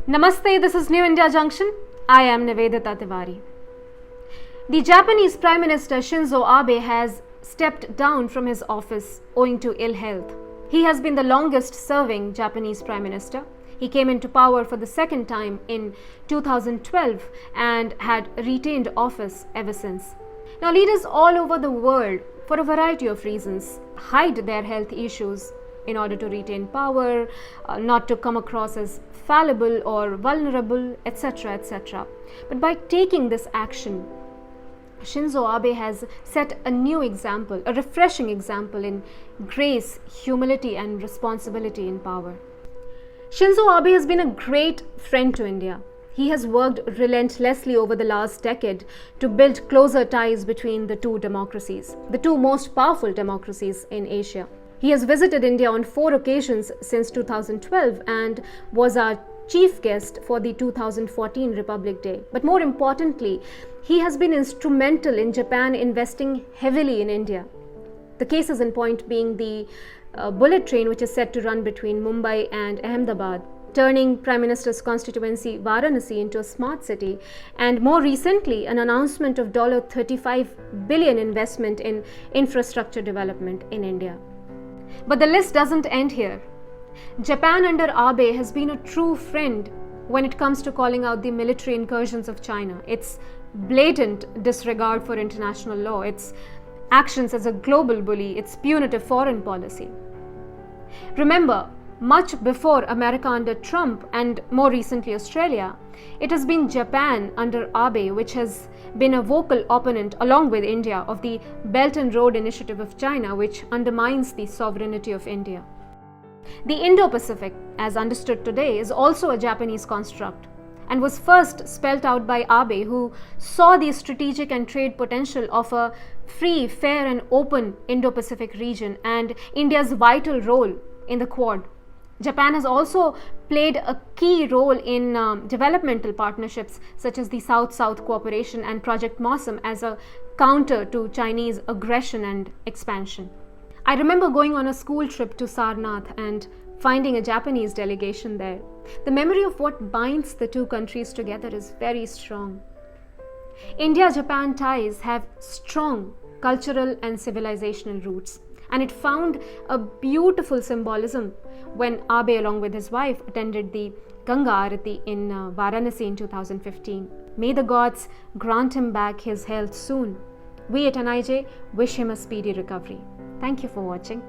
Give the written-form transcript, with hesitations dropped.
Namaste, this is New India Junction. I am Nivedita Tiwari. The Japanese Prime Minister Shinzo Abe has stepped down from his office owing to ill health. He has been the longest serving Japanese Prime Minister. He came into power for the second time in 2012 and had retained office ever since. Now, leaders all over the world, for a variety of reasons, hide their health issues in order to retain power, not to come across as fallible or vulnerable, etc., etc. But by taking this action, Shinzo Abe has set a new example, a refreshing example in grace, humility, and responsibility in power. Shinzo Abe has been a great friend to India. He has worked relentlessly over the last decade to build closer ties between the two democracies, the two most powerful democracies in Asia. He has visited India on 4 occasions since 2012 and was our chief guest for the 2014 Republic Day. But more importantly, he has been instrumental in Japan investing heavily in India. The cases in point being the bullet train which is set to run between Mumbai and Ahmedabad, turning Prime Minister's constituency Varanasi into a smart city, and more recently an announcement of $35 billion investment in infrastructure development in India. But the list doesn't end here. Japan under Abe has been a true friend when it comes to calling out the military incursions of China, its blatant disregard for international law, its actions as a global bully, its punitive foreign policy. Remember, much before America under Trump and more recently Australia, it has been Japan under Abe which has been a vocal opponent along with India of the Belt and Road Initiative of China, which undermines the sovereignty of India. The Indo-Pacific, as understood today, is also a Japanese construct and was first spelt out by Abe, who saw the strategic and trade potential of a free, fair and open Indo-Pacific region and India's vital role in the Quad. Japan has also played a key role in developmental partnerships such as the South-South Cooperation and Project MOSM as a counter to Chinese aggression and expansion. I remember going on a school trip to Sarnath and finding a Japanese delegation there. The memory of what binds the two countries together is very strong. India-Japan ties have strong cultural and civilizational roots, and it found a beautiful symbolism when Abe along with his wife attended the Ganga Aarati in Varanasi in 2015. May the gods grant him back his health soon. We at NIJ wish him a speedy recovery. Thank you for watching.